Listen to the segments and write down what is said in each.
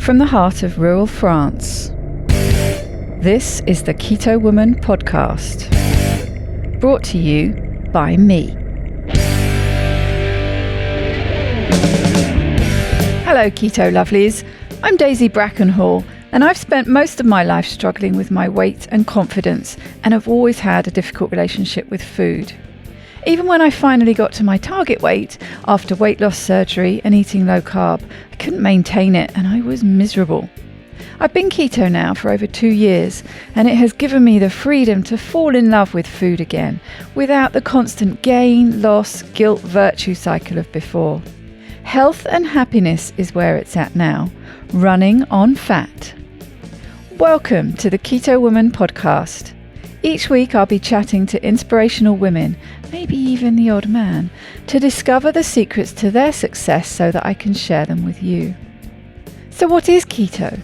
from the heart of rural France. This is the Keto Woman podcast, brought to you by me. Hello Keto Lovelies, I'm Daisy Brackenhall, and I've spent most of my life struggling with my weight and confidence, and have always had a difficult relationship with food. Even when I finally got to my target weight, after weight loss surgery and eating low carb, I couldn't maintain it and I was miserable. I've been keto now for over 2 years, and it has given me the freedom to fall in love with food again, without the constant gain, loss, guilt, virtue cycle of before. Health and happiness is where it's at now, running on fat. Welcome to the Keto Woman podcast. Each week I'll be chatting to inspirational women, maybe even the odd man, to discover the secrets to their success so that I can share them with you. So what is keto?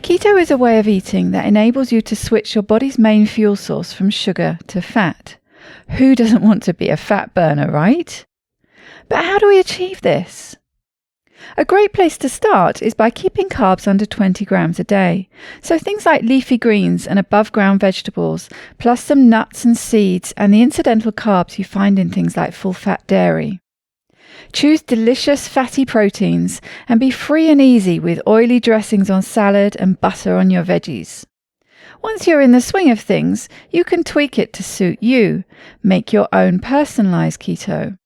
Keto is a way of eating that enables you to switch your body's main fuel source from sugar to fat. Who doesn't want to be a fat burner, right? But how do we achieve this? A great place to start is by keeping carbs under 20 grams a day. So things like leafy greens and above ground vegetables, plus some nuts and seeds and the incidental carbs you find in things like full fat dairy. Choose delicious fatty proteins and be free and easy with oily dressings on salad and butter on your veggies. Once you're in the swing of things, you can tweak it to suit you. Make your own personalized keto.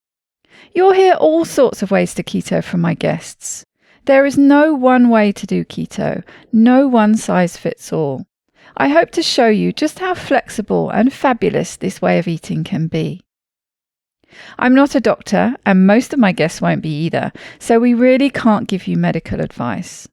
You'll hear all sorts of ways to keto from my guests. There is no one way to do keto, no one size fits all. I hope to show you just how flexible and fabulous this way of eating can be. I'm not a doctor, and most of my guests won't be either, so we really can't give you medical advice.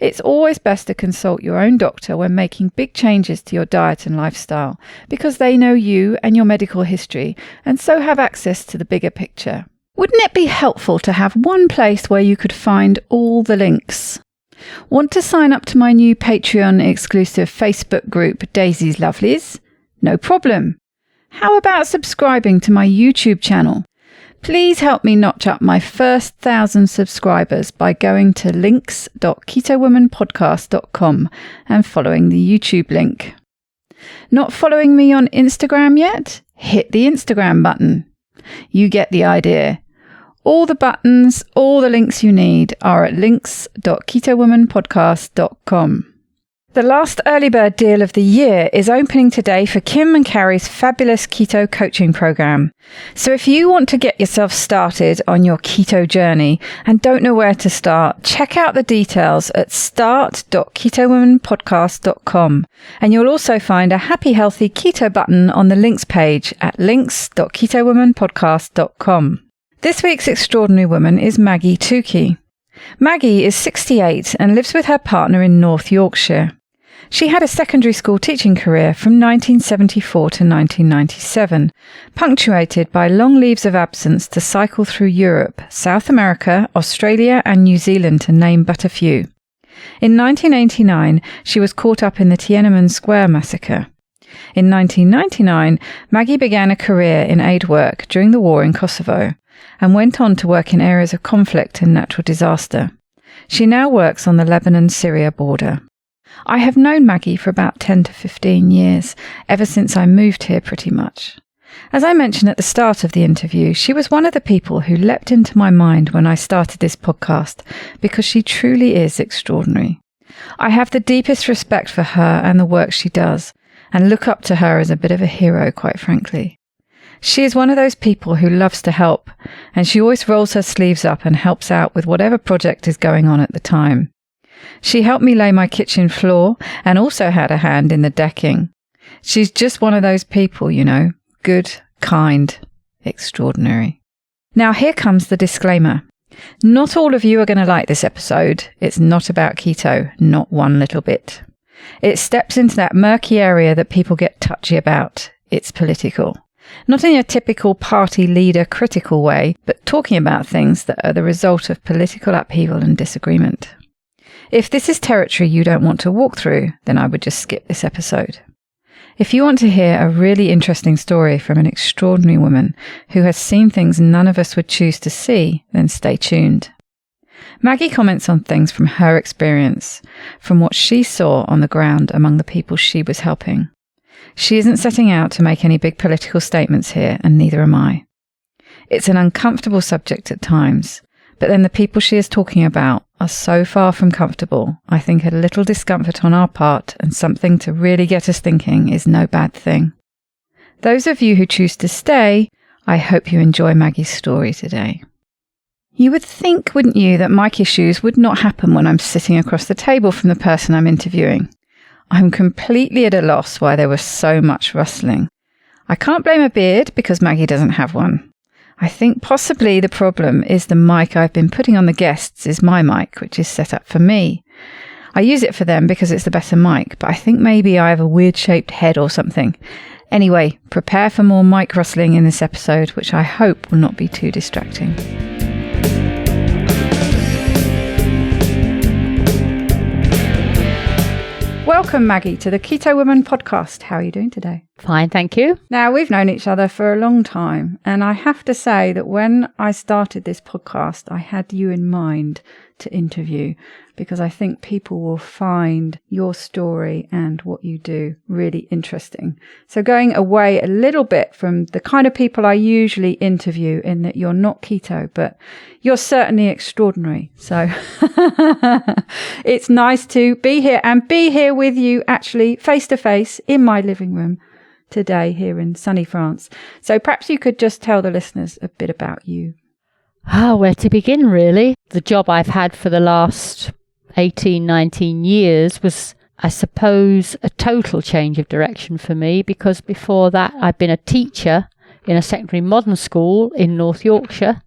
It's always best to consult your own doctor when making big changes to your diet and lifestyle, because they know you and your medical history, and so have access to the bigger picture. Wouldn't it be helpful to have one place where you could find all the links? Want to sign up to my new Patreon exclusive Facebook group, Daisy's Lovelies? No problem. How about subscribing to my YouTube channel? Please help me notch up my first 1,000 subscribers by going to links.ketowomanpodcast.com and following the YouTube link. Not following me on Instagram yet? Hit the Instagram button. You get the idea. All the buttons, all the links you need are at links.ketowomanpodcast.com. The last early bird deal of the year is opening today for Kim and Carrie's fabulous keto coaching program. So if you want to get yourself started on your keto journey and don't know where to start, check out the details at start.ketowomanpodcast.com. And you'll also find a happy healthy keto button on the links page at links.ketowomanpodcast.com. This week's extraordinary woman is Maggie Tookey. Maggie is 68 and lives with her partner in North Yorkshire. She had a secondary school teaching career from 1974 to 1997, punctuated by long leaves of absence to cycle through Europe, South America, Australia and New Zealand to name but a few. In 1989, she was caught up in the Tiananmen Square massacre. In 1999, Maggie began a career in aid work during the war in Kosovo, and went on to work in areas of conflict and natural disaster. She now works on the Lebanon-Syria border. I have known Maggie for about 10 to 15 years, ever since I moved here pretty much. As I mentioned at the start of the interview, she was one of the people who leapt into my mind when I started this podcast, because she truly is extraordinary. I have the deepest respect for her and the work she does, and look up to her as a bit of a hero, quite frankly. She is one of those people who loves to help, and she always rolls her sleeves up and helps out with whatever project is going on at the time. She helped me lay my kitchen floor and also had a hand in the decking. She's just one of those people, you know, good, kind, extraordinary. Now here comes the disclaimer. Not all of you are going to like this episode. It's not about keto, not one little bit. It steps into that murky area that people get touchy about. It's political. Not in a typical party leader critical way, but talking about things that are the result of political upheaval and disagreement. If this is territory you don't want to walk through, then I would just skip this episode. If you want to hear a really interesting story from an extraordinary woman who has seen things none of us would choose to see, then stay tuned. Maggie comments on things from her experience, from what she saw on the ground among the people she was helping. She isn't setting out to make any big political statements here, and neither am I. It's an uncomfortable subject at times, but then the people she is talking about are so far from comfortable, I think a little discomfort on our part and something to really get us thinking is no bad thing. Those of you who choose to stay, I hope you enjoy Maggie's story today. You would think, wouldn't you, that mic issues would not happen when I'm sitting across the table from the person I'm interviewing. I'm completely at a loss why there was so much rustling. I can't blame a beard because Maggie doesn't have one. I think possibly the problem is the mic I've been putting on the guests is my mic, which is set up for me. I use it for them because it's the better mic, but I think maybe I have a weird-shaped head or something. Anyway, prepare for more mic rustling in this episode, which I hope will not be too distracting. Welcome, Maggie, to the Keto Woman podcast. How are you doing today? Fine, thank you. Now, we've known each other for a long time, and I have to say that when I started this podcast, I had you in mind to interview because I think people will find your story and what you do really interesting. So going away a little bit from the kind of people I usually interview in that you're not keto, but you're certainly extraordinary. So it's nice to be here and be here with you actually face to face in my living room today here in sunny France. So perhaps you could just tell the listeners a bit about you. Where to begin, really? The job I've had for the last 18, 19 years was, I suppose, a total change of direction for me, because before that I'd been a teacher in a secondary modern school in North Yorkshire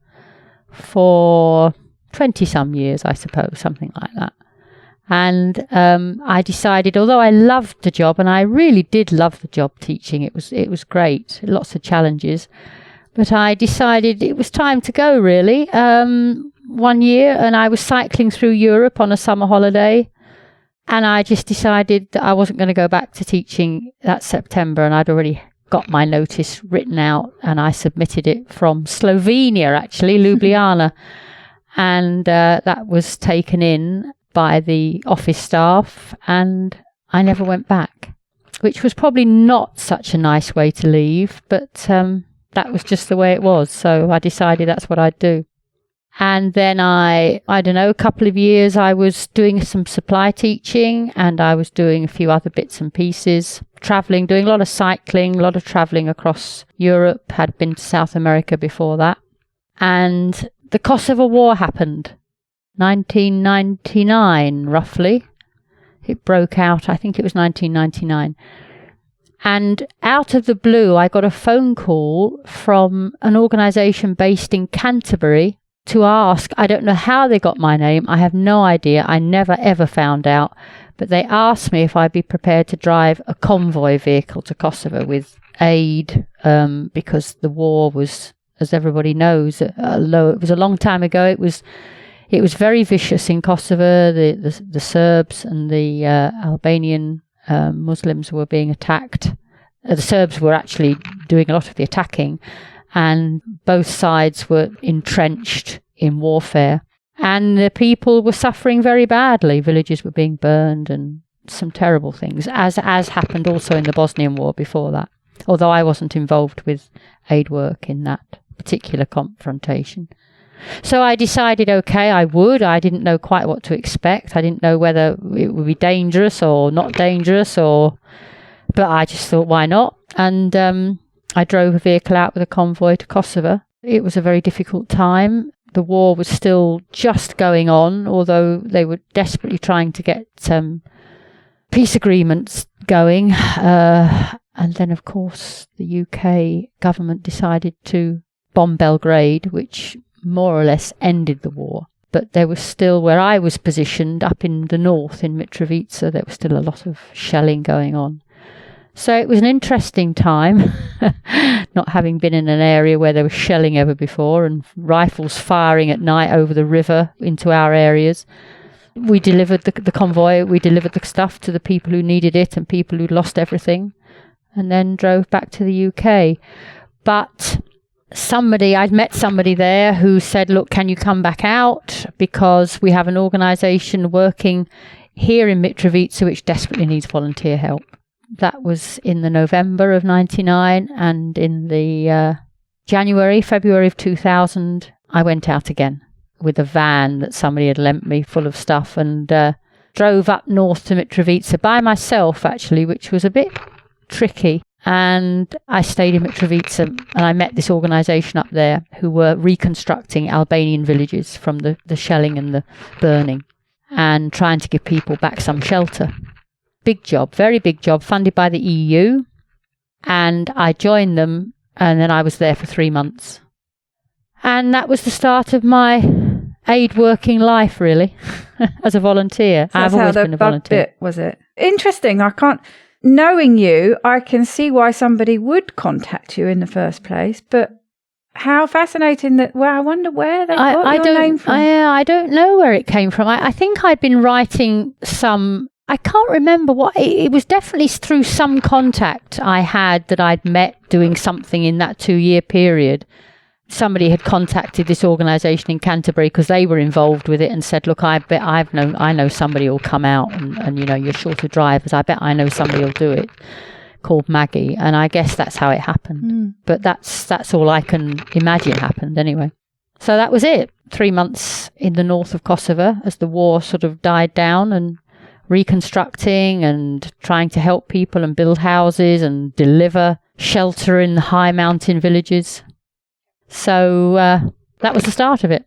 for 20-some years, I suppose, something like that. And I decided, although I loved the job, and I really did love the job teaching, it was great, lots of challenges, but I decided it was time to go, really. One year, and I was cycling through Europe on a summer holiday, and I just decided that I wasn't going to go back to teaching that September, and I'd already got my notice written out, and I submitted it from Slovenia, actually, Ljubljana, and that was taken in by the office staff, and I never went back, which was probably not such a nice way to leave, but that was just the way it was, so I decided that's what I'd do. And then I don't know, a couple of years I was doing some supply teaching, and I was doing a few other bits and pieces, travelling, doing a lot of cycling, a lot of travelling across Europe, had been to South America before that. And the Kosovo War happened, 1999 roughly. It broke out, I think it was 1999. And out of the blue, I got a phone call from an organisation based in Canterbury to ask, I don't know how they got my name, I have no idea, I never ever found out, but they asked me if I'd be prepared to drive a convoy vehicle to Kosovo with aid, because the war was, as everybody knows, it was a long time ago, it was very vicious in Kosovo, the Serbs and the Albanian Muslims were being attacked. The Serbs were actually doing a lot of the attacking, and both sides were entrenched in warfare, and the people were suffering very badly. Villages were being burned and some terrible things, as happened also in the Bosnian War before that, although I wasn't involved with aid work in that particular confrontation. So I decided, okay, I didn't know quite what to expect. I didn't know whether it would be dangerous or not dangerous, but I just thought, why not? And I drove a vehicle out with a convoy to Kosovo. It was a very difficult time. The war was still just going on, although they were desperately trying to get peace agreements going. And then, of course, the UK government decided to bomb Belgrade, which more or less ended the war. But there was still, where I was positioned, up in the north, in Mitrovica, there was still a lot of shelling going on. So it was an interesting time, not having been in an area where there was shelling ever before and rifles firing at night over the river into our areas. We delivered the convoy, we delivered the stuff to the people who needed it and people who'd lost everything, and then drove back to the UK. But I'd met somebody there who said, look, can you come back out? Because we have an organisation working here in Mitrovica which desperately needs volunteer help. That was in the November of 99, and in the February of 2000, I went out again with a van that somebody had lent me full of stuff, and drove up north to Mitrovica by myself, actually, which was a bit tricky. And I stayed in Mitrovica, and I met this organisation up there who were reconstructing Albanian villages from the shelling and the burning, and trying to give people back some shelter. Big job, very big job, funded by the EU. And I joined them, and then I was there for 3 months. And that was the start of my aid working life, really, as a volunteer. So I've always been a volunteer. Bit, was it? Interesting. Knowing you, I can see why somebody would contact you in the first place, but how fascinating that, well, I wonder where they got your name from. I don't know where it came from. I think I'd been writing some, I can't remember what, it was definitely through some contact I had that I'd met doing something in that 2-year period. Somebody had contacted this organisation in Canterbury because they were involved with it and said, look, I know somebody will come out and you're short of drivers. I bet I know somebody will do it, called Maggie. And I guess that's how it happened. But that's all I can imagine happened anyway. So that was it. 3 months in the north of Kosovo as the war sort of died down, and reconstructing and trying to help people and build houses and deliver shelter in the high mountain villages. So that was the start of it.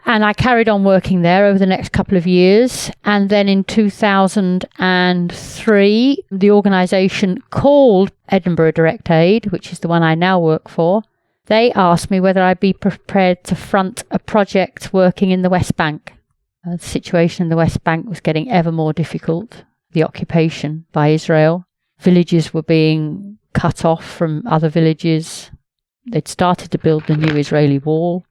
And I carried on working there over the next couple of years. And then in 2003, the organisation called Edinburgh Direct Aid, which is the one I now work for, they asked me whether I'd be prepared to front a project working in the West Bank. The situation in the West Bank was getting ever more difficult. The occupation by Israel. Villages were being cut off from other villages. They'd started to build the new Israeli wall,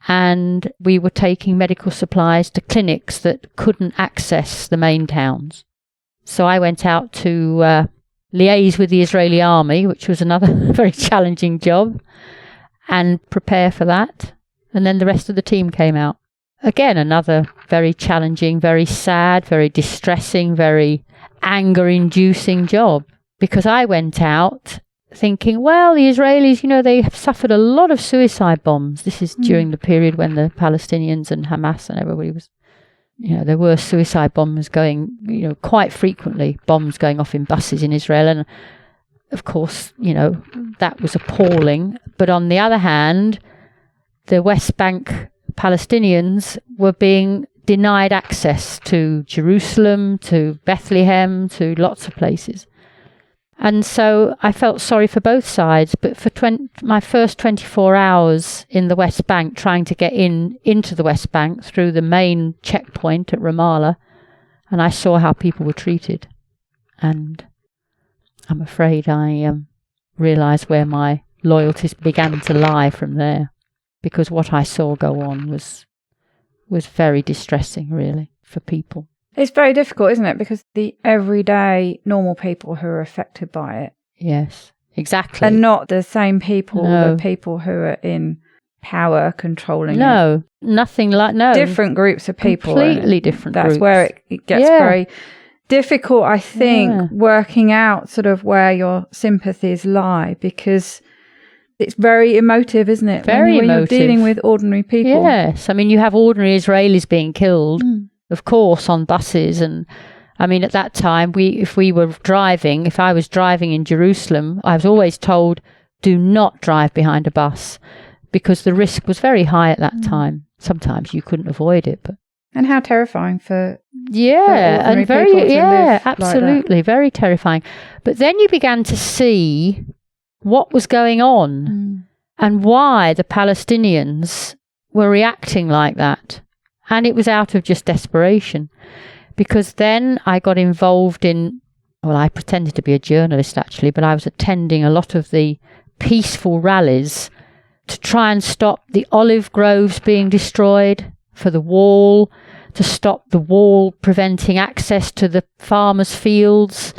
and we were taking medical supplies to clinics that couldn't access the main towns. So I went out to liaise with the Israeli army, which was another very challenging job, and prepare for that. And then the rest of the team came out. Again, another very challenging, very sad, very distressing, very anger-inducing job, because I went out thinking, well, the Israelis, they have suffered a lot of suicide bombs. This is during the period when the Palestinians and Hamas and everybody was, there were suicide bombs going, quite frequently, bombs going off in buses in Israel. And of course, that was appalling. But on the other hand, the West Bank Palestinians were being denied access to Jerusalem, to Bethlehem, to lots of places. And so I felt sorry for both sides, but for my first 24 hours in the West Bank, trying to get into the West Bank through the main checkpoint at Ramallah, and I saw how people were treated. And I'm afraid I realised where my loyalties began to lie from there, because what I saw go on was very distressing, really, for people. It's very difficult, isn't it? Because the everyday normal people who are affected by it. Yes, exactly. And not the same people, No. the people who are in power controlling it. No, nothing like, no. Different groups of people. Completely different That's groups. where it gets very difficult, I think, Yeah. working out sort of where your sympathies lie, because it's very emotive, isn't it? Very when emotive. You're dealing with ordinary people. Yes, I mean, you have ordinary Israelis being killed, of course, on buses. And I mean, at that time, if I was driving in Jerusalem, I was always told, do not drive behind a bus, because the risk was very high at that time. Sometimes you couldn't avoid it, but And how terrifying for and ordinary very people to live absolutely, very terrifying. But then you began to see what was going on and why the Palestinians were reacting like that. And it was out of just desperation, because then I got involved I pretended to be a journalist actually, but I was attending a lot of the peaceful rallies to try and stop the olive groves being destroyed, for the wall, to stop the wall preventing access to the farmers' fields.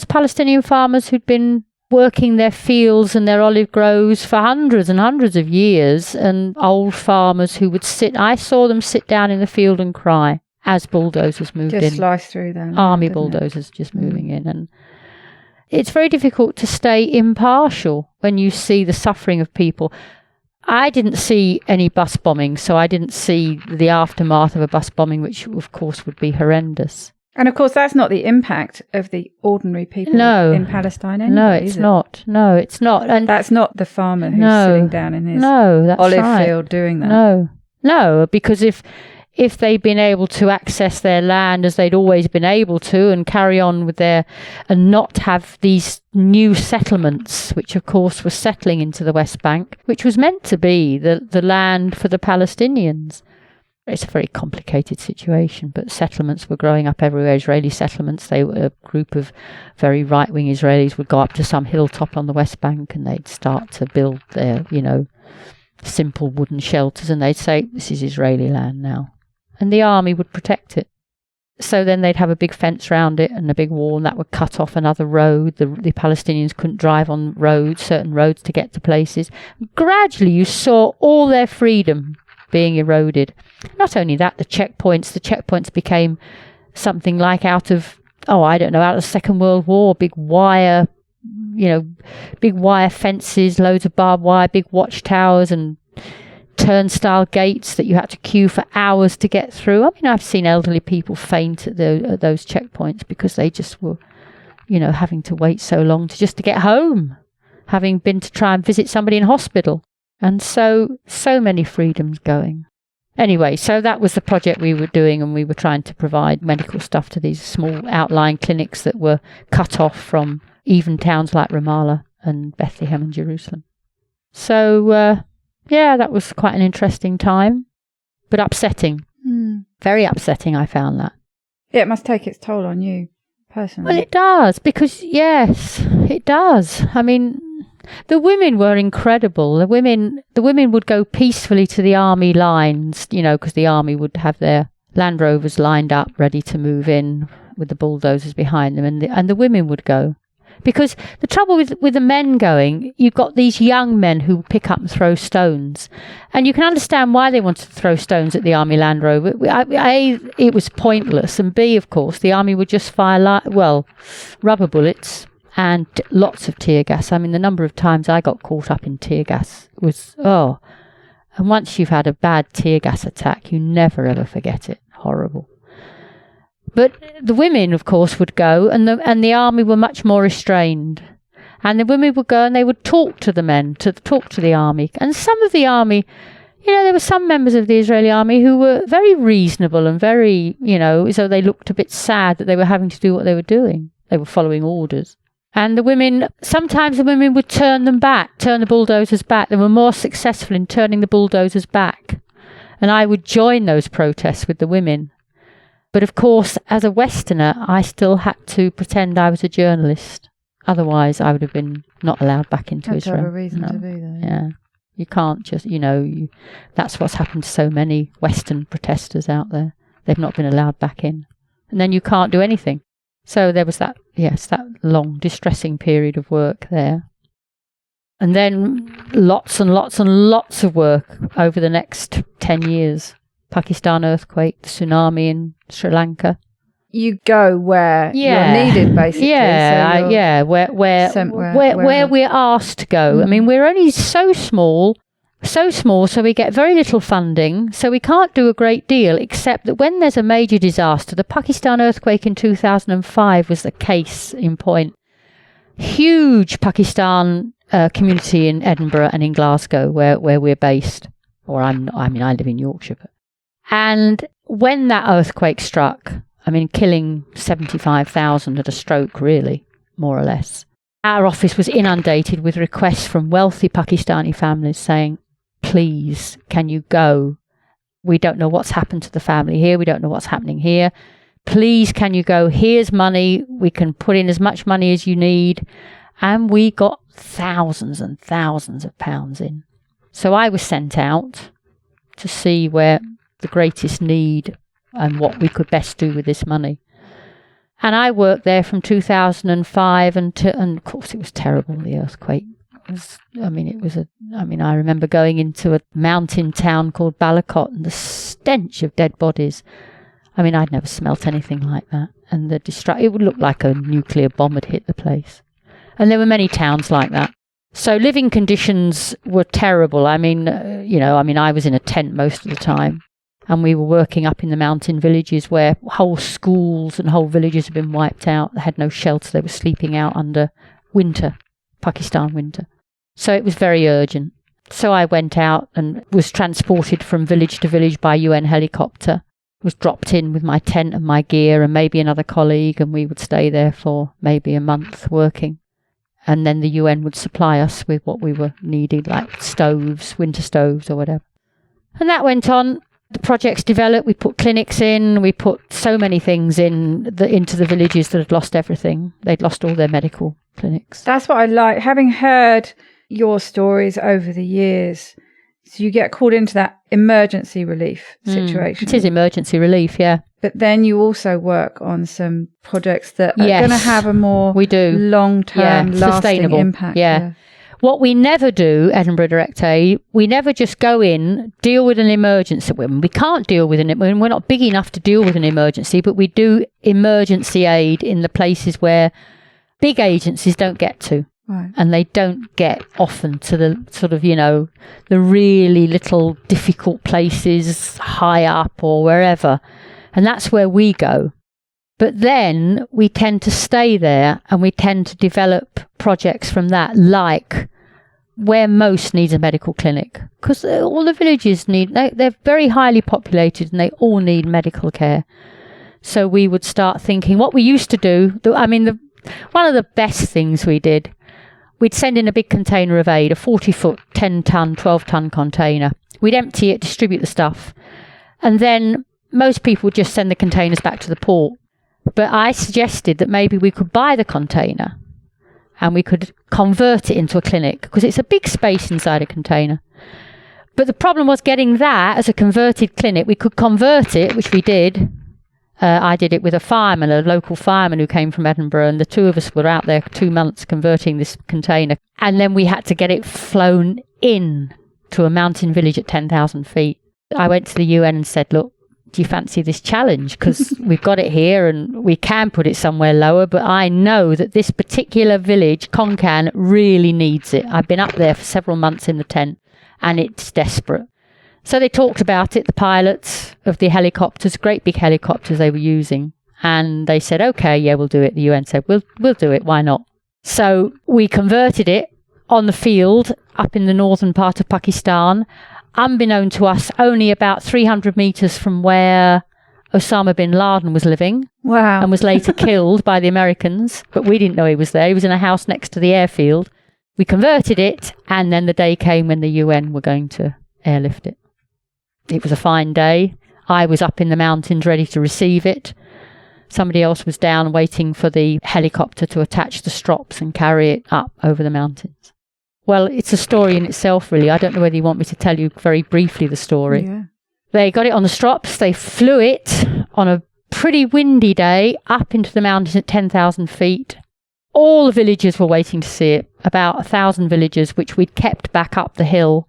Palestinian farmers who'd been working their fields and their olive groves for hundreds and hundreds of years, and old farmers who would I saw them sit down in the field and cry as bulldozers moved in. Just slice through them. Army bulldozers just moving in. And it's very difficult to stay impartial when you see the suffering of people. I didn't see any bus bombing, so I didn't see the aftermath of a bus bombing, which of course would be horrendous. And of course, that's not the impact of the ordinary people in Palestine anyway. No, it's not. No, it's not. And that's not the farmer who's sitting down in his olive field doing that. No, because if they'd been able to access their land as they'd always been able to and carry on with and not have these new settlements, which of course were settling into the West Bank, which was meant to be the land for the Palestinians. It's a very complicated situation, but settlements were growing up everywhere. Israeli settlements, they were a group of very right-wing Israelis would go up to some hilltop on the West Bank and they'd start to build their, simple wooden shelters, and they'd say, this is Israeli land now. And the army would protect it. So then they'd have a big fence round it and a big wall, and that would cut off another road. The Palestinians couldn't drive on certain roads to get to places. Gradually you saw all their freedom being eroded. Not only that, the checkpoints became something like out of the Second World War, big wire fences, loads of barbed wire, big watchtowers and turnstile gates that you had to queue for hours to get through. I mean, I've seen elderly people faint at those checkpoints because they just were, having to wait so long to get home, having been to try and visit somebody in hospital. And so many freedoms going. Anyway, so that was the project we were doing, and we were trying to provide medical stuff to these small outlying clinics that were cut off from even towns like Ramallah and Bethlehem and Jerusalem. So, that was quite an interesting time, but upsetting. Very upsetting, I found that. Yeah, it must take its toll on you personally. Well, it does, because, yes, it does. I mean, the women were incredible. The women would go peacefully to the army lines, because the army would have their Land Rovers lined up, ready to move in with the bulldozers behind them, and the women would go. Because the trouble with the men going, you've got these young men who pick up and throw stones. And you can understand why they wanted to throw stones at the Army Land Rover. A, it was pointless. And B, of course, the Army would just fire, rubber bullets and lots of tear gas. I mean, the number of times I got caught up in tear gas was, And once you've had a bad tear gas attack, you never ever forget it. Horrible. But the women, of course, would go, and the army were much more restrained. And the women would go and they would talk to the men, talk to the army. And some of the army, there were some members of the Israeli army who were very reasonable and very, as though they looked a bit sad that they were having to do what they were doing. They were following orders. And sometimes the women would turn the bulldozers back. They were more successful in turning the bulldozers back. And I would join those protests with the women. But of course, as a Westerner, I still had to pretend I was a journalist. Otherwise, I would have been not allowed back into Israel. Have a reason to be there. Yeah. You can't just, that's what's happened to so many Western protesters out there. They've not been allowed back in. And then you can't do anything. So there was that long, distressing period of work there. And then lots and lots and lots of work over the next 10 years. Pakistan earthquake, the tsunami in Sri Lanka. You go where you're needed, basically. Where we're asked to go. I mean, we're only so small, so we get very little funding, so we can't do a great deal, except that when there's a major disaster, the Pakistan earthquake in 2005 was the case in point. Huge Pakistan community in Edinburgh and in Glasgow, where we're based. I live in Yorkshire. And when that earthquake struck, killing 75,000 at a stroke, really, more or less, our office was inundated with requests from wealthy Pakistani families saying, please, can you go? We don't know what's happened to the family here. We don't know what's happening here. Please, can you go? Here's money. We can put in as much money as you need. And we got thousands and thousands of pounds in. So I was sent out to see where the greatest need and what we could best do with this money. And I worked there from 2005 and of course it was terrible, the earthquake. I remember going into a mountain town called Balakot and the stench of dead bodies. I mean, I'd never smelt anything like that. And it would look like a nuclear bomb had hit the place. And there were many towns like that. So living conditions were terrible. I was in a tent most of the time. And we were working up in the mountain villages where whole schools and whole villages had been wiped out. They had no shelter. They were sleeping out under winter, Pakistan winter. So it was very urgent. So I went out and was transported from village to village by UN helicopter. Was dropped in with my tent and my gear and maybe another colleague, and we would stay there for maybe a month working. And then the UN would supply us with what we were needing, like stoves, winter stoves or whatever. And that went on. The projects developed. We put clinics in. We put so many things into the villages that had lost everything. They'd lost all their medical clinics. That's what I like. Having heard your stories over the years, so you get called into that emergency relief situation. It is emergency relief, yeah. But then you also work on some projects that are going to have a more long-term, lasting sustainable impact. Yeah. What we never do, Edinburgh Direct Aid, we never just go in, deal with an emergency. We can't deal with we're not big enough to deal with an emergency, but we do emergency aid in the places where big agencies don't get to. Right. And they don't get often to the sort of, the really little difficult places high up or wherever. And that's where we go. But then we tend to stay there and we tend to develop projects from that, like where most needs a medical clinic. Because all the villages they're very highly populated and they all need medical care. So we would start thinking what we used to do. One of the best things we did, we'd send in a big container of aid, a 40-foot, 10-ton, 12-ton container. We'd empty it, distribute the stuff. And then most people would just send the containers back to the port. But I suggested that maybe we could buy the container and we could convert it into a clinic, because it's a big space inside a container. But the problem was getting that as a converted clinic. We could convert it, which we did. I did it with a local fireman who came from Edinburgh, and the two of us were out there 2 months converting this container. And then we had to get it flown in to a mountain village at 10,000 feet. I went to the UN and said, look, do you fancy this challenge? Because we've got it here and we can put it somewhere lower, but I know that this particular village, Konkan, really needs it. I've been up there for several months in the tent and it's desperate. So they talked about it, the pilots of the helicopters, great big helicopters they were using. And they said, okay, yeah, we'll do it. The UN said, we'll do it. Why not? So we converted it on the field up in the northern part of Pakistan, unbeknown to us, only about 300 meters from where Osama bin Laden was living. Wow. And was later killed by the Americans. But we didn't know he was there. He was in a house next to the airfield. We converted it, and then the day came when the UN were going to airlift it. It was a fine day. I was up in the mountains ready to receive it. Somebody else was down waiting for the helicopter to attach the strops and carry it up over the mountains. Well, it's a story in itself, really. I don't know whether you want me to tell you very briefly the story. Yeah. They got it on the strops. They flew it on a pretty windy day up into the mountains at 10,000 feet. All the villagers were waiting to see it, about 1,000 villagers, which we'd kept back up the hill.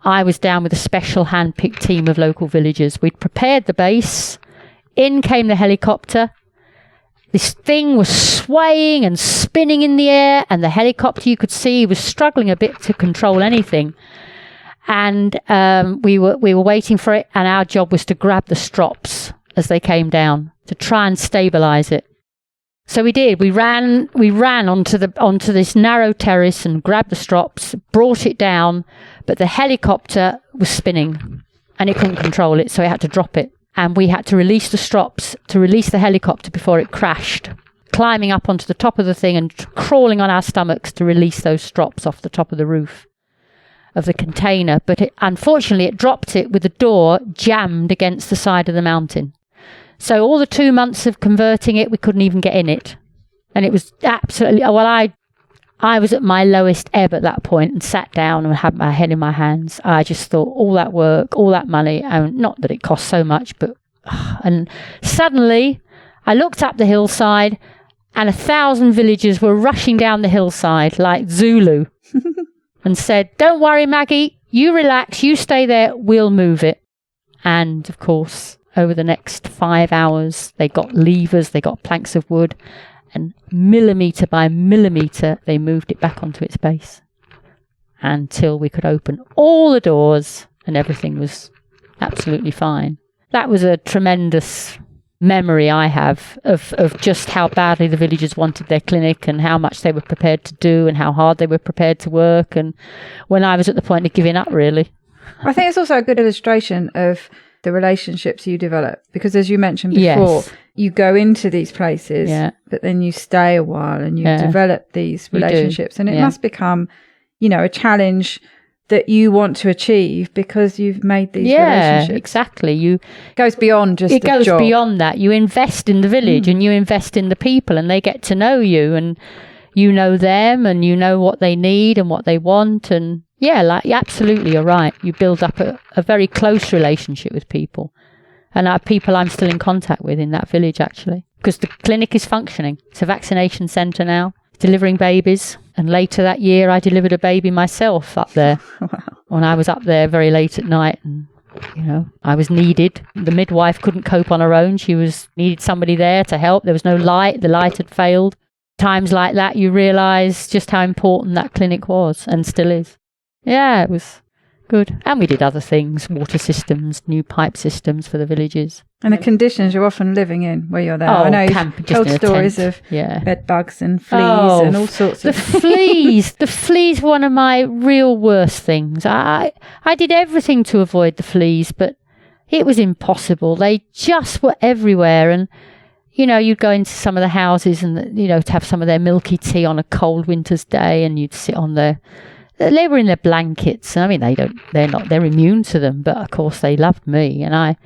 I was down with a special hand-picked team of local villagers. We'd prepared the base. In came the helicopter. This thing was swaying and spinning in the air, and the helicopter, you could see, was struggling a bit to control anything. And we were waiting for it, and our job was to grab the strops as they came down to try and stabilize it. So we did. We ran onto this narrow terrace and grabbed the strops, brought it down, but the helicopter was spinning, and it couldn't control it, so it had to drop it. And we had to release the strops to release the helicopter before it crashed, climbing up onto the top of the thing and crawling on our stomachs to release those strops off the top of the roof of the container. But unfortunately, it dropped it with the door jammed against the side of the mountain. So all the 2 months of converting it, we couldn't even get in it. And it was absolutely... Well, I was at my lowest ebb at that point and sat down and had my head in my hands. I just thought, all that work, all that money, and not that it cost so much, but... And suddenly, I looked up the hillside and 1,000 villagers were rushing down the hillside like Zulu and said, "Don't worry, Maggie, you relax, you stay there, we'll move it." And of course, over the next 5 hours, they got levers, they got planks of wood, and millimetre by millimetre, they moved it back onto its base until we could open all the doors and everything was absolutely fine. That was a tremendous memory I have of just how badly the villagers wanted their clinic and how much they were prepared to do and how hard they were prepared to work, and when I was at the point of giving up, really. I think it's also a good illustration of the relationships you develop, because as you mentioned before, you go into these places, but then you stay a while and you develop these relationships, and it must become, a challenge that you want to achieve because you've made these relationships. Yeah, exactly. It goes beyond just it the goes job. Beyond that. You invest in the village and you invest in the people, and they get to know you, and you know them, and you know what they need and what they want, and absolutely, you're right. You build up a very close relationship with people, and people I'm still in contact with in that village, actually, because the clinic is functioning. It's a vaccination centre now, delivering babies. And later that year, I delivered a baby myself up there. Wow. When I was up there very late at night, and I was needed. The midwife couldn't cope on her own. She needed somebody there to help. There was no light. The light had failed. Times like that, you realise just how important that clinic was and still is. Yeah, it was good. And we did other things, water systems, new pipe systems for the villages. And the conditions you're often living in where you're there. I know you've told stories of bed bugs and fleas and all sorts of fleas. The fleas were one of my real worst things. I did everything to avoid the fleas, but it was impossible. They just were everywhere. And, you'd go into some of the houses and, to have some of their milky tea on a cold winter's day, and you'd sit on they were in their blankets. I mean, they're immune to them, but of course they loved me. And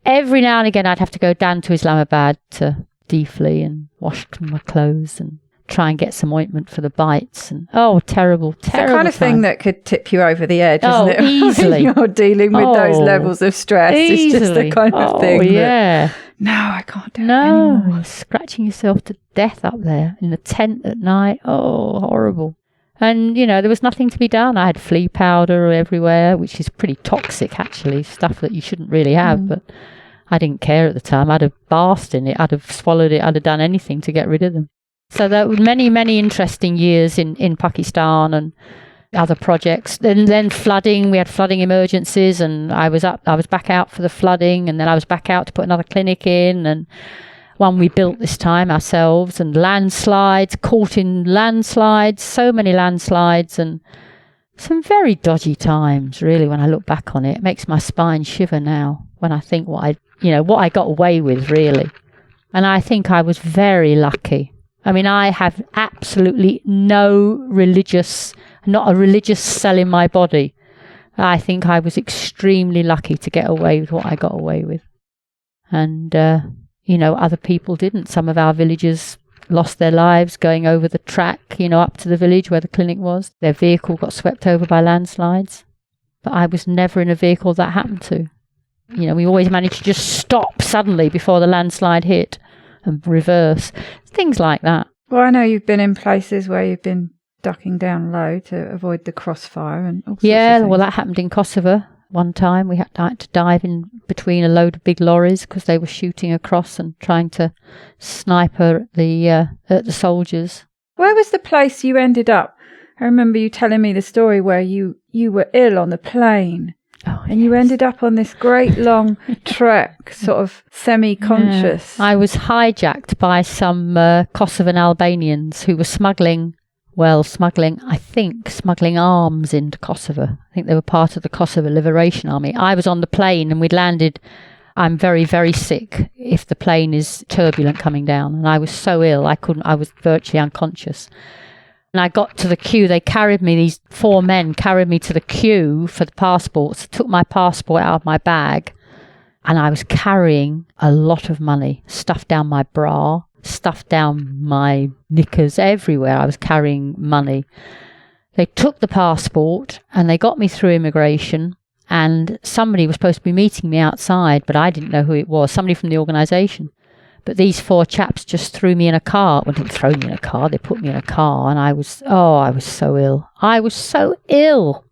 every now and again, I'd have to go down to Islamabad to deflea and wash my clothes and try and get some ointment for the bites. And terrible. It's the kind of thing that could tip you over the edge, isn't it? Easily. You're dealing with those levels of stress. Easily. It's just the kind of thing no, I can't do it anymore. You're scratching yourself to death up there in the tent at night. Oh, horrible. And, there was nothing to be done. I had flea powder everywhere, which is pretty toxic, actually, stuff that you shouldn't really have. But I didn't care at the time. I'd have bathed in it. I'd have swallowed it. I'd have done anything to get rid of them. So there were many, many interesting years in Pakistan and other projects. Then flooding. We had flooding emergencies, and I was back out for the flooding, and then I was back out to put another clinic in, and one we built this time ourselves, and landslides, caught in landslides, so many landslides, and some very dodgy times, really, when I look back on it. It makes my spine shiver now when I think what I got away with, really. And I think I was very lucky. I mean, I have absolutely not a religious cell in my body. I think I was extremely lucky to get away with what I got away with. And, other people didn't. Some of our villagers lost their lives going over the track, up to the village where the clinic was. Their vehicle got swept over by landslides. But I was never in a vehicle that happened to. We always managed to just stop suddenly before the landslide hit and reverse. Things like that. Well, I know you've been in places where you've been ducking down low to avoid the crossfire and all sorts of things. Well, that happened in Kosovo. One time we had to dive in between a load of big lorries because they were shooting across and trying to snipe at the soldiers. Where was the place you ended up? I remember you telling me the story where you were ill on the plane. And you ended up on this great long trek, sort of semi-conscious. I was hijacked by some Kosovan Albanians who were smuggling arms into Kosovo. I think they were part of the Kosovo Liberation Army. I was on the plane and we'd landed. I'm very, very sick if the plane is turbulent coming down. And I was so ill, I was virtually unconscious. And I got to the queue. These 4 men carried me to the queue for the passports, took my passport out of my bag. And I was carrying a lot of money stuffed down my bra, stuffed down my knickers, everywhere. I was carrying money. They took the passport and they got me through immigration, and somebody was supposed to be meeting me outside, but I didn't know who it was, somebody from the organisation. But these 4 chaps just threw me in a car. Well, they didn't throw me in a car. They put me in a car, and I was so ill. I was so ill.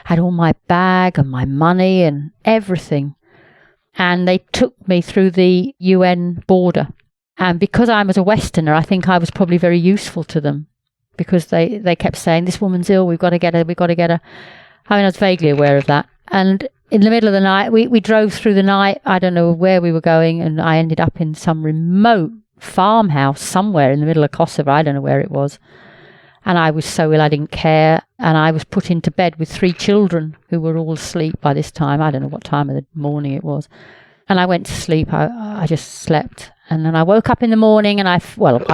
I had all my bag and my money and everything. And they took me through the UN border. And because I was a Westerner, I think I was probably very useful to them, because they kept saying, this woman's ill, we've got to get her. I mean, I was vaguely aware of that. And in the middle of the night, we drove through the night. I don't know where we were going, and I ended up in some remote farmhouse somewhere in the middle of Kosovo. I don't know where it was. And I was so ill, I didn't care. And I was put into bed with 3 children who were all asleep by this time. I don't know what time of the morning it was. And I went to sleep. I just slept. And then I woke up in the morning, and I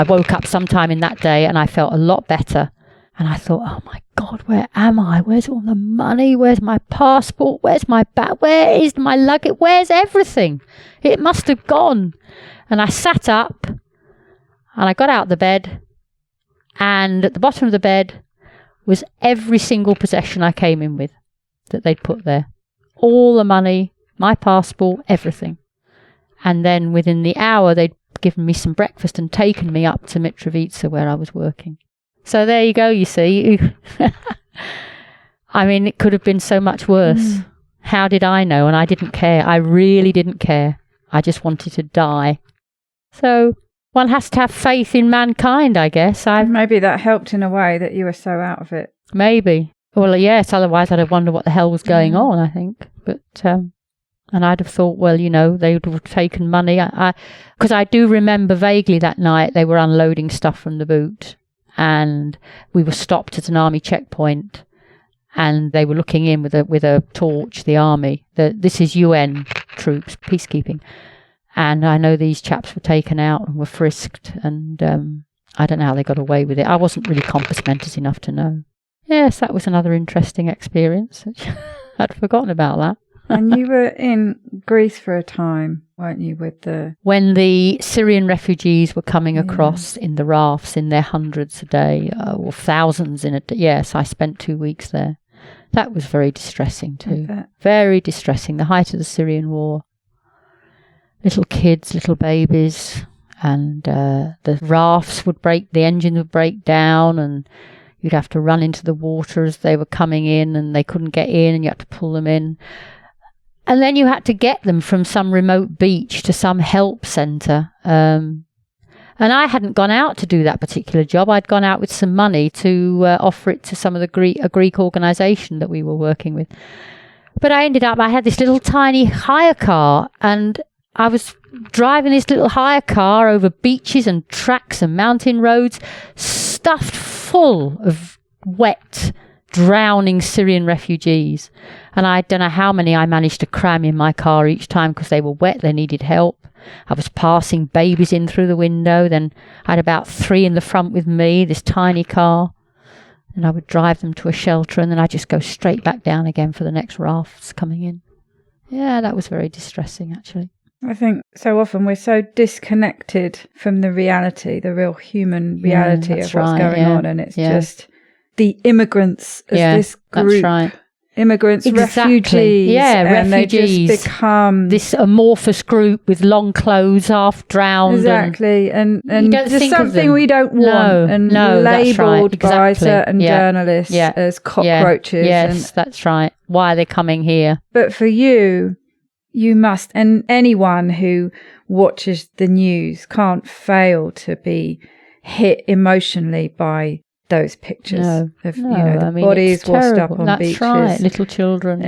woke up sometime in that day, and I felt a lot better. And I thought, oh my God, where am I? Where's all the money? Where's my passport? Where's my bag? Where is my luggage? Where's everything? It must have gone. And I sat up, and I got out of the bed, and at the bottom of the bed was every single possession I came in with that they'd put there. All the money, my passport, everything. And then within the hour, they'd given me some breakfast and taken me up to Mitrovica, where I was working. So there you go, you see. I mean, it could have been so much worse. How did I know? And I didn't care. I really didn't care. I just wanted to die. So one has to have faith in mankind, I guess. Maybe that helped in a way that you were so out of it. Maybe. Well, yes, otherwise I'd have wondered what the hell was going on, I think. But, and I'd have thought, well, they would have taken money. Because I do remember vaguely that night they were unloading stuff from the boot. And we were stopped at an army checkpoint, and they were looking in with a torch, the army. This is UN troops, peacekeeping. And I know these chaps were taken out and were frisked, and I don't know how they got away with it. I wasn't really compass mentis enough to know. Yes, that was another interesting experience. I'd forgotten about that. And you were in Greece for a time, weren't you, when the Syrian refugees were coming across in the rafts in their hundreds a day, or thousands in a day. Yes, I spent 2 weeks there. That was very distressing too. Very distressing. The height of the Syrian war. Little kids, little babies, and the rafts would break, the engines would break down, and you'd have to run into the water as they were coming in, and they couldn't get in, and you had to pull them in. And then you had to get them from some remote beach to some help centre. And I hadn't gone out to do that particular job. I'd gone out with some money to offer it to some of a Greek organisation that we were working with. But I had this little tiny hire car, and I was driving this little hire car over beaches and tracks and mountain roads, stuffed full of wet, drowning Syrian refugees. And I don't know how many I managed to cram in my car each time, because they were wet, they needed help. I was passing babies in through the window. Then I had about 3 in the front with me, this tiny car. And I would drive them to a shelter, and then I'd just go straight back down again for the next rafts coming in. Yeah, that was very distressing, actually. I think so often we're so disconnected from the reality, the real human reality of what's going on. And it's just the immigrants as this group. That's right. Immigrants, refugees, and refugees. They just become this amorphous group with long clothes, half drowned. Exactly, and just something we don't want, and labelled by certain journalists as cockroaches. Yes, that's right. Why are they coming here? But for you must, and anyone who watches the news can't fail to be hit emotionally by those pictures of the bodies washed up on beaches. That's right, little children.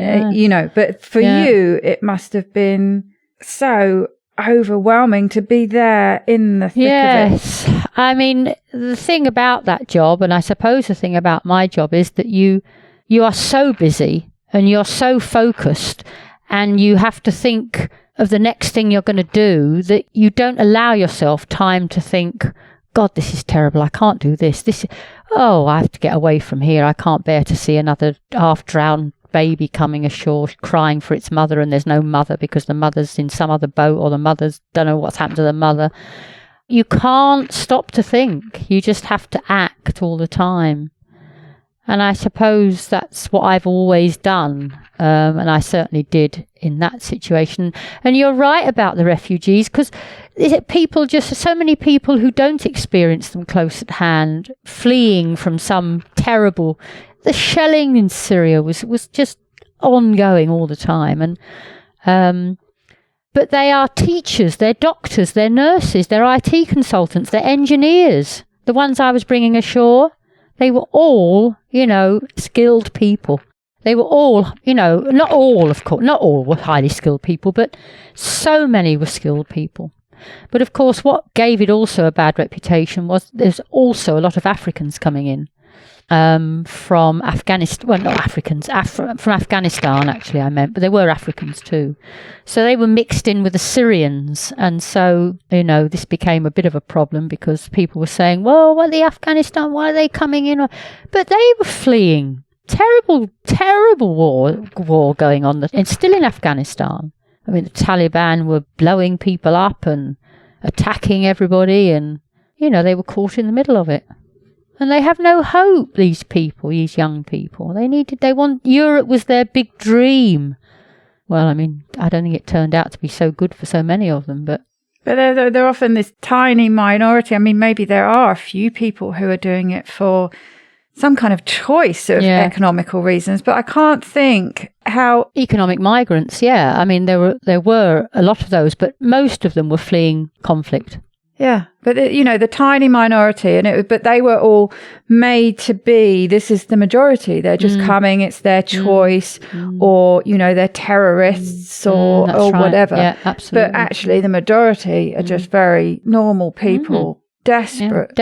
But for you, it must have been so overwhelming to be there in the thick of it. Yes, I mean, the thing about that job, and I suppose the thing about my job, is that you are so busy and you're so focused, and you have to think of the next thing you're going to do, that you don't allow yourself time to think, God, this is terrible. I can't do this. I have to get away from here. I can't bear to see another half-drowned baby coming ashore crying for its mother, and there's no mother because the mother's in some other boat, or the mother's don't know what's happened to the mother. You can't stop to think. You just have to act all the time. And I suppose that's what I've always done. And I certainly did in that situation. And you're right about the refugees, because so many people who don't experience them close at hand, fleeing from some terrible... The shelling in Syria was just ongoing all the time. And but they are teachers, they're doctors, they're nurses, they're IT consultants, they're engineers. The ones I was bringing ashore, they were all, skilled people. They were all, not all, of course, not all were highly skilled people, but so many were skilled people. But of course, what gave it also a bad reputation was there's also a lot of Africans coming in from Afghanistan. Well, not Africans, from Afghanistan, actually, I meant, but there were Africans too. So they were mixed in with the Syrians. And so, this became a bit of a problem because people were saying, well, Afghanistan, why are they coming in? But they were fleeing. Terrible, terrible war going on, and still in Afghanistan. I mean, the Taliban were blowing people up and attacking everybody, and, they were caught in the middle of it. And they have no hope, these people, these young people. Europe was their big dream. Well, I mean, I don't think it turned out to be so good for so many of them, but they're often this tiny minority. I mean, maybe there are a few people who are doing it for some kind of choice of economical reasons, but I can't think how... Economic migrants, yeah. I mean, there were a lot of those, but most of them were fleeing conflict. Yeah, but the tiny minority, but they were all made to be, this is the majority. They're just coming, it's their choice, or, they're terrorists or whatever. Yeah, absolutely. But actually the majority are just very normal people, desperate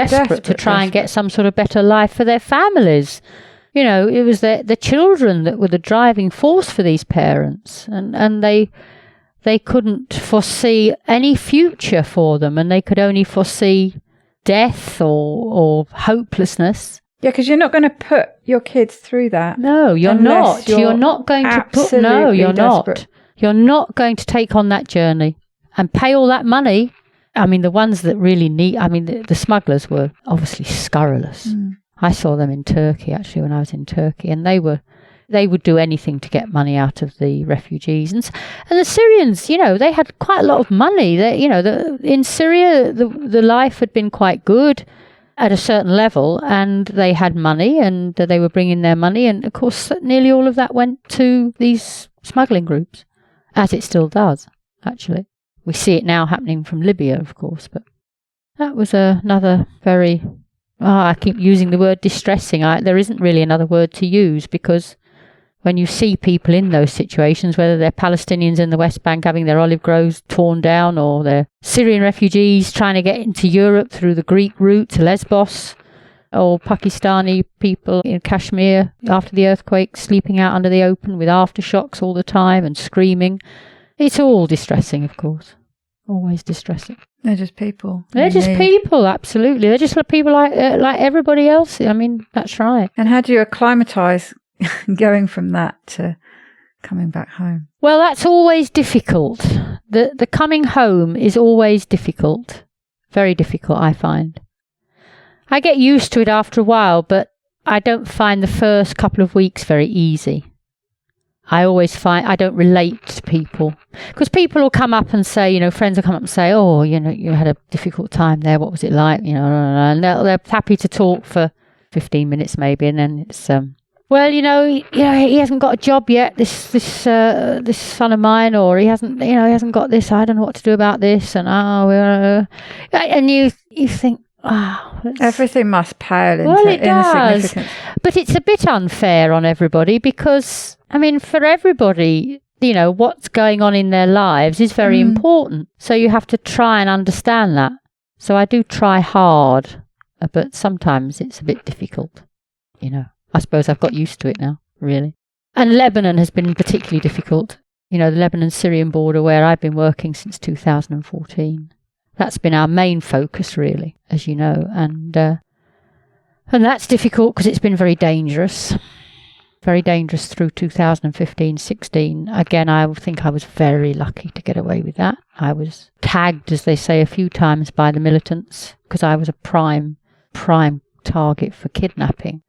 to try and get some sort of better life for their families. It was the children that were the driving force for these parents, and they couldn't foresee any future for them, and they could only foresee death or hopelessness. Yeah, because you're not going to put your kids through that. No, you're not. You're not going to put... No, you're desperate. Not. You're not going to take on that journey and pay all that money. I mean, the ones that really need... I mean, the smugglers were obviously scurrilous. I saw them in Turkey, actually, when I was in Turkey, and they would do anything to get money out of the refugees. And the Syrians, they had quite a lot of money. In Syria, the life had been quite good at a certain level, and they had money, and they were bringing their money. And, of course, nearly all of that went to these smuggling groups, as it still does, actually. We see it now happening from Libya, of course, but that was another very... I keep using the word distressing. There isn't really another word to use, because... when you see people in those situations, whether they're Palestinians in the West Bank having their olive groves torn down, or they're Syrian refugees trying to get into Europe through the Greek route to Lesbos, or Pakistani people in Kashmir after the earthquake sleeping out under the open with aftershocks all the time and screaming. It's all distressing, of course. Always distressing. They're just people. They're just people, absolutely. They're just people like everybody else. I mean, that's right. And how do you acclimatise going from that to coming back home? Well, that's always difficult. The coming home is always difficult. Very difficult, I find. I get used to it after a while, but I don't find the first couple of weeks very easy. I always find I don't relate to people. Because people will come up and say, friends will come up and say, oh, you had a difficult time there. What was it like? And they're happy to talk for 15 minutes maybe, and then it's... well, he hasn't got a job yet. This son of mine, or he hasn't got this. I don't know what to do about this. And and you think, wow, everything must pale into well, it does. insignificance. But it's a bit unfair on everybody, because I mean, for everybody, what's going on in their lives is very important. So you have to try and understand that. So I do try hard, but sometimes it's a bit difficult. I suppose I've got used to it now, really. And Lebanon has been particularly difficult. The Lebanon-Syrian border, where I've been working since 2014. That's been our main focus, really, as you know. And that's difficult because it's been very dangerous. Very dangerous through 2015-16. Again, I think I was very lucky to get away with that. I was tagged, as they say, a few times by the militants because I was a prime target for kidnapping.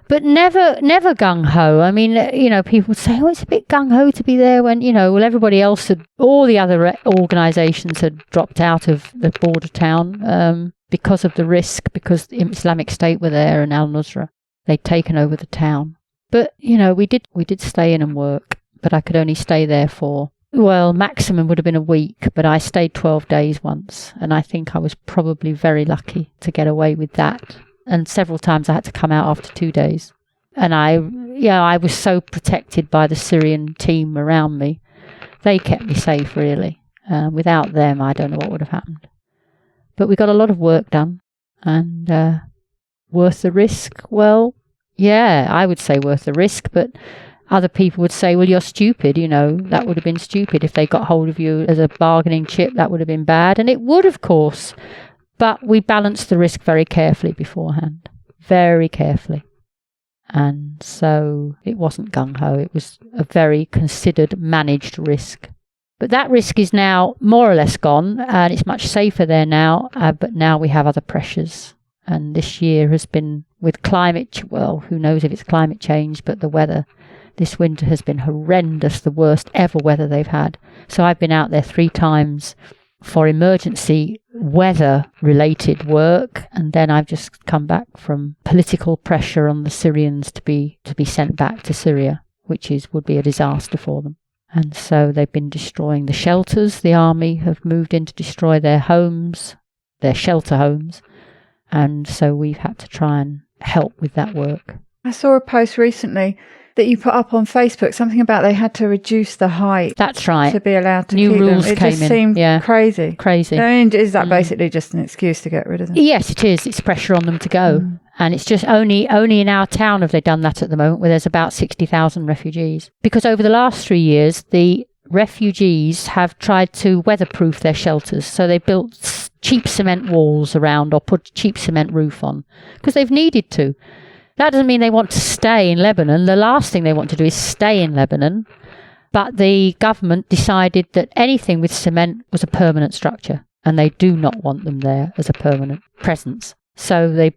But never gung-ho. I mean, people would say, it's a bit gung-ho to be there when, everybody else all the other organisations had dropped out of the border town because of the risk, because the Islamic State were there and al-Nusra. They'd taken over the town. But, we did stay in and work, but I could only stay there for, maximum would have been a week, but I stayed 12 days once, and I think I was probably very lucky to get away with that. And several times I had to come out after 2 days. And I was so protected by the Syrian team around me. They kept me safe, really. Without them, I don't know what would have happened. But we got a lot of work done. And worth the risk? Well, yeah, I would say worth the risk. But other people would say, well, you're stupid. That would have been stupid. If they got hold of you as a bargaining chip, that would have been bad. And it would, of course. But we balanced the risk very carefully beforehand, very carefully. And so it wasn't gung-ho. It was a very considered, managed risk. But that risk is now more or less gone, and it's much safer there now. But now we have other pressures. And this year has been with climate, who knows if it's climate change, but the weather this winter has been horrendous, the worst ever weather they've had. So I've been out there 3 times for emergency weather-related work, and then I've just come back from political pressure on the Syrians to be sent back to Syria, which would be a disaster for them. And so they've been destroying the shelters. The army have moved in to destroy their homes, their shelter homes, and so we've had to try and help with that work. I saw a post recently that you put up on Facebook, something about they had to reduce the height. That's right. To be allowed to New keep rules them. It came just in. seemed crazy. Crazy. I mean, is that basically just an excuse to get rid of them? Yes, it is. It's pressure on them to go. And it's just only in our town have they done that at the moment, where there's about 60,000 refugees. Because over the last 3 years, the refugees have tried to weatherproof their shelters. So they built cheap cement walls around or put cheap cement roof on because they've needed to. That doesn't mean they want to stay in Lebanon. The last thing they want to do is stay in Lebanon. But the government decided that anything with cement was a permanent structure, and they do not want them there as a permanent presence. So this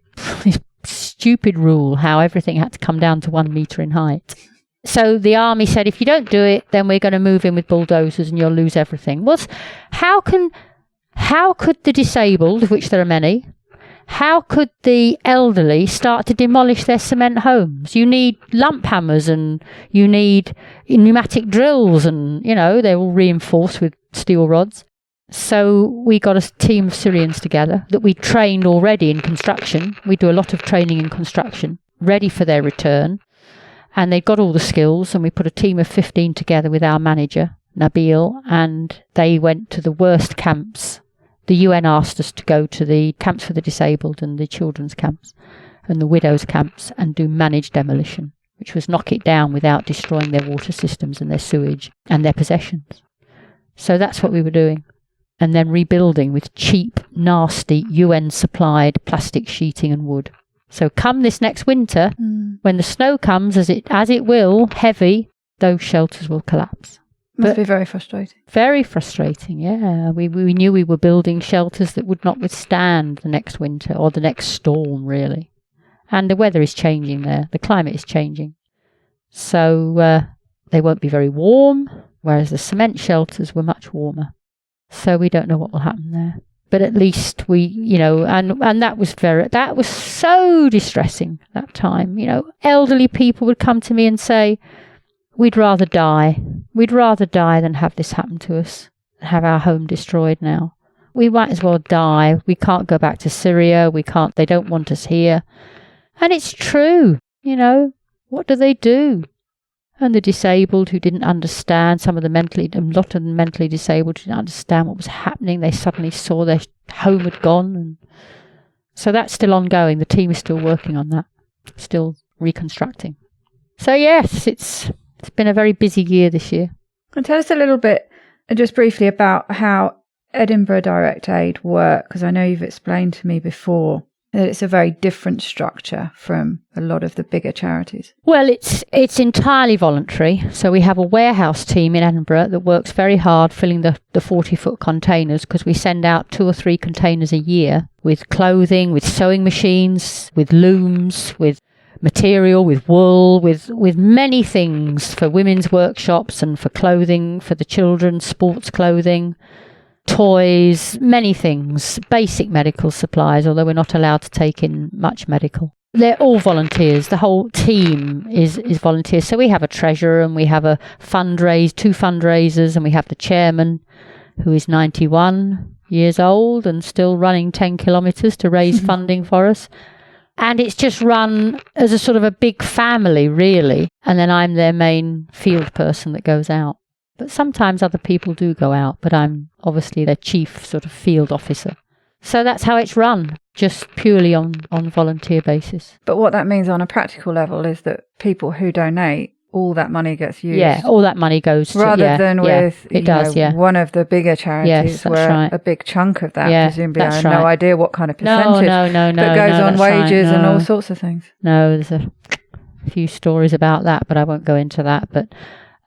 stupid rule how everything had to come down to 1 metre in height. So the army said, if you don't do it, then we're going to move in with bulldozers and you'll lose everything. Well, how could the disabled, of which there are many, how could the elderly start to demolish their cement homes? You need lump hammers and you need pneumatic drills and, they're all reinforced with steel rods. So we got a team of Syrians together that we trained already in construction. We do a lot of training in construction, ready for their return. And they got all the skills, and we put a team of 15 together with our manager, Nabil, and they went to the worst camps. The UN asked us to go to the camps for the disabled and the children's camps and the widows' camps and do managed demolition, which was knock it down without destroying their water systems and their sewage and their possessions. So that's what we were doing. And then rebuilding with cheap, nasty, UN-supplied plastic sheeting and wood. So come this next winter, when the snow comes, as it will, heavy, those shelters will collapse. Must be very frustrating. Very frustrating, yeah. We knew we were building shelters that would not withstand the next winter or the next storm, really. And the weather is changing there. The climate is changing. So they won't be very warm, whereas the cement shelters were much warmer. So we don't know what will happen there. But at least we, and that was so distressing that time. Elderly people would come to me and say, we'd rather die. We'd rather die than have this happen to us, have our home destroyed now. We might as well die. We can't go back to Syria. They don't want us here. And it's true, what do they do? And the disabled who didn't understand, a lot of the mentally disabled who didn't understand what was happening, they suddenly saw their home had gone. And so that's still ongoing. The team is still working on that, still reconstructing. So yes, it's been a very busy year this year. And tell us a little bit, just briefly, about how Edinburgh Direct Aid work, because I know you've explained to me before that it's a very different structure from a lot of the bigger charities. Well, it's entirely voluntary. So we have a warehouse team in Edinburgh that works very hard filling the 40-foot containers, because we send out 2 or 3 containers a year with clothing, with sewing machines, with looms, with material, with wool, with many things for women's workshops and for clothing, for the children, sports clothing, toys, many things, basic medical supplies, although we're not allowed to take in much medical. They're all volunteers. The whole team is volunteers. So we have a treasurer and we have two fundraisers, and we have the chairman, who is 91 years old and still running 10 kilometres to raise funding for us. And it's just run as a sort of a big family, really. And then I'm their main field person that goes out. But sometimes other people do go out, but I'm obviously their chief sort of field officer. So that's how it's run, just purely on volunteer basis. But what that means on a practical level is that people who donate, all that money gets used. Yeah, all that money goes to... Rather than with one of the bigger charities, yes, where right. a big chunk of that, presumably, I have right. no idea what kind of percentage no, that goes on wages right. and all sorts of things. No, there's a few stories about that, but I won't go into that. But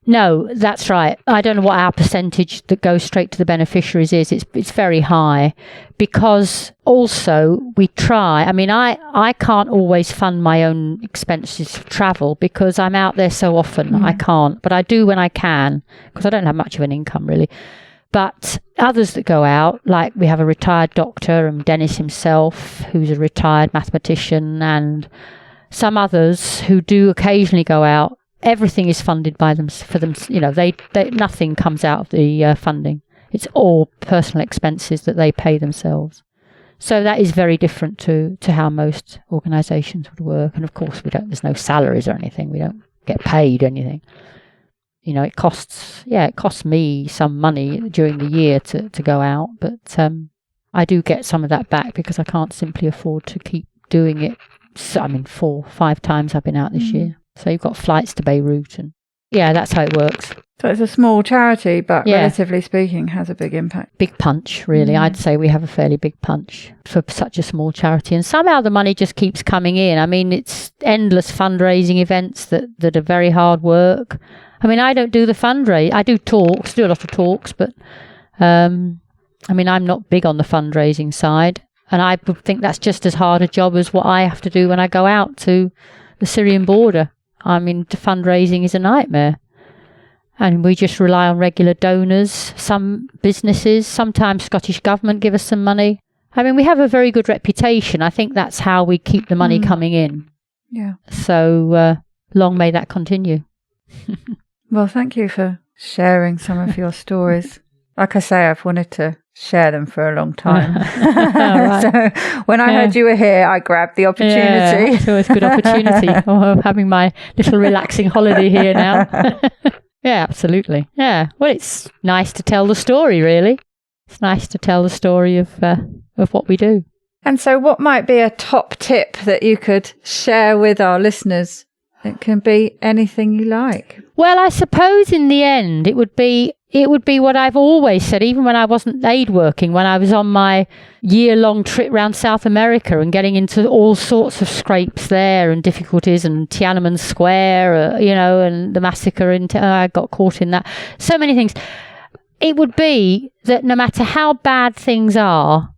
no, that's right. I don't know what our percentage that goes straight to the beneficiaries is. It's very high, because also we try. I mean, I can't always fund my own expenses for travel because I'm out there so often. I can't, but I do when I can, because I don't have much of an income really. But others that go out, like we have a retired doctor and Dennis himself, who's a retired mathematician, and some others who do occasionally go out. Everything is funded by them for them. You know, they nothing comes out of the funding. It's all personal expenses that they pay themselves. So that is very different to how most organisations would work. And of course, there's no salaries or anything. We don't get paid anything. You know, it costs me some money during the year to go out, but I do get some of that back because I can't simply afford to keep doing it. So, I mean, 4-5 times I've been out this year. So you've got flights to Beirut, and that's how it works. So it's a small charity, but relatively speaking, has a big impact. Big punch, really. I'd say we have a fairly big punch for such a small charity. And somehow the money just keeps coming in. I mean, it's endless fundraising events that are very hard work. I mean, I don't do the fundraise. I do a lot of talks, but I mean, I'm not big on the fundraising side. And I would think that's just as hard a job as what I have to do when I go out to the Syrian border. I mean, the fundraising is a nightmare. And we just rely on regular donors, some businesses, sometimes Scottish Government give us some money. I mean, we have a very good reputation. I think that's how we keep the money coming in. Yeah. So long may that continue. Well, thank you for sharing some of your stories. Like I say, I've wanted to share them for a long time. Right. So when I heard you were here, I grabbed the opportunity. Yeah, it's always a good opportunity. I'm having my little relaxing holiday here now. Yeah, absolutely. Yeah. Well, it's nice to tell the story, really. It's nice to tell the story of what we do. And so what might be a top tip that you could share with our listeners? It can be anything you like. Well, I suppose in the end, it would be what I've always said, even when I wasn't aid working, when I was on my year-long trip around South America and getting into all sorts of scrapes there and difficulties, and Tiananmen Square, and the massacre, I got caught in that. So many things. It would be that no matter how bad things are,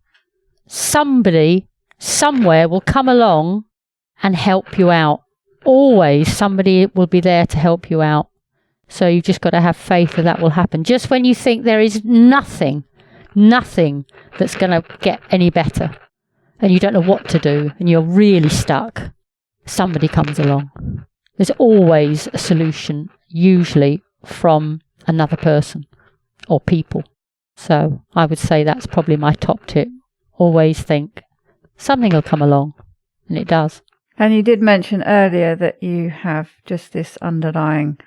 somebody somewhere will come along and help you out. Always somebody will be there to help you out. So you've just got to have faith that will happen. Just when you think there is nothing that's going to get any better, and you don't know what to do, and you're really stuck, somebody comes along. There's always a solution, usually from another person or people. So I would say that's probably my top tip. Always think something will come along, and it does. And you did mention earlier that you have just this underlying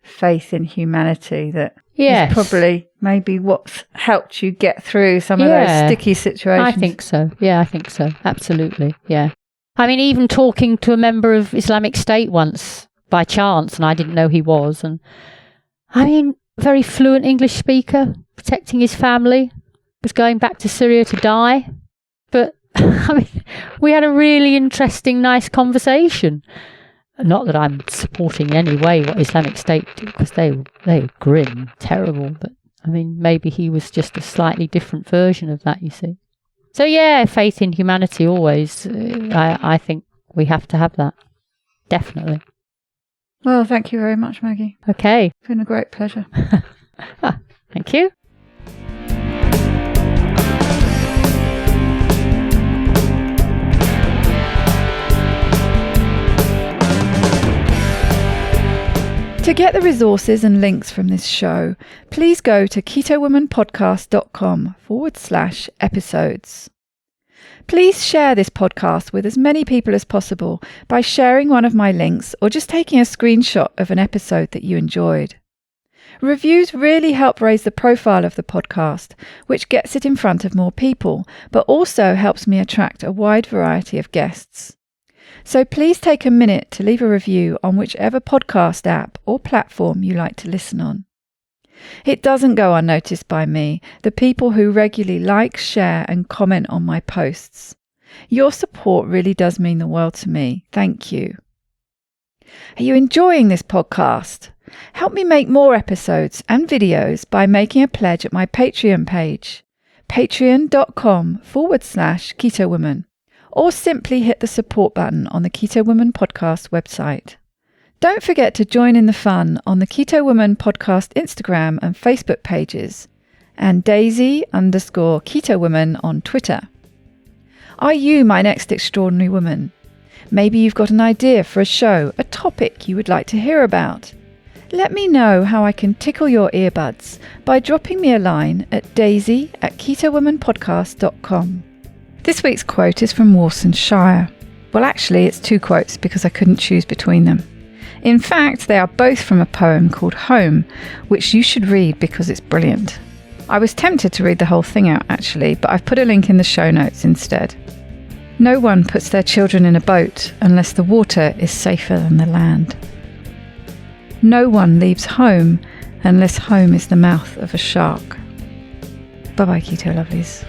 faith in humanity that is probably maybe what's helped you get through some of those sticky situations. I think so. Yeah, I think so. Absolutely. Yeah. I mean, even talking to a member of Islamic State once by chance, and I didn't know he was. And I mean, very fluent English speaker, protecting his family, was going back to Syria to die. But I mean, we had a really interesting, nice conversation. Not that I'm supporting in any way what Islamic State do, because they were grim, terrible. But I mean, maybe he was just a slightly different version of that, you see. So yeah, faith in humanity always. I think we have to have that. definitely. Well, thank you very much, Maggie. Okay. It's been a great pleasure. Thank you. To get the resources and links from this show, please go to ketowomanpodcast.com/episodes. Please share this podcast with as many people as possible by sharing one of my links or just taking a screenshot of an episode that you enjoyed. Reviews really help raise the profile of the podcast, which gets it in front of more people, but also helps me attract a wide variety of guests. So please take a minute to leave a review on whichever podcast app or platform you like to listen on. It doesn't go unnoticed by me, the people who regularly like, share and comment on my posts. Your support really does mean the world to me. Thank you. Are you enjoying this podcast? Help me make more episodes and videos by making a pledge at my Patreon page, patreon.com/KetoWoman. Or simply hit the support button on the Keto Woman Podcast website. Don't forget to join in the fun on the Keto Woman Podcast Instagram and Facebook pages, and Daisy_Keto Woman on Twitter. Are you my next extraordinary woman? Maybe you've got an idea for a show, a topic you would like to hear about. Let me know how I can tickle your earbuds by dropping me a line at daisy@ketowomanpodcast.com. This week's quote is from Worcestershire. Well, actually, it's two quotes because I couldn't choose between them. In fact, they are both from a poem called Home, which you should read because it's brilliant. I was tempted to read the whole thing out, actually, but I've put a link in the show notes instead. No one puts their children in a boat unless the water is safer than the land. No one leaves home unless home is the mouth of a shark. Bye-bye, Keto Lovelies.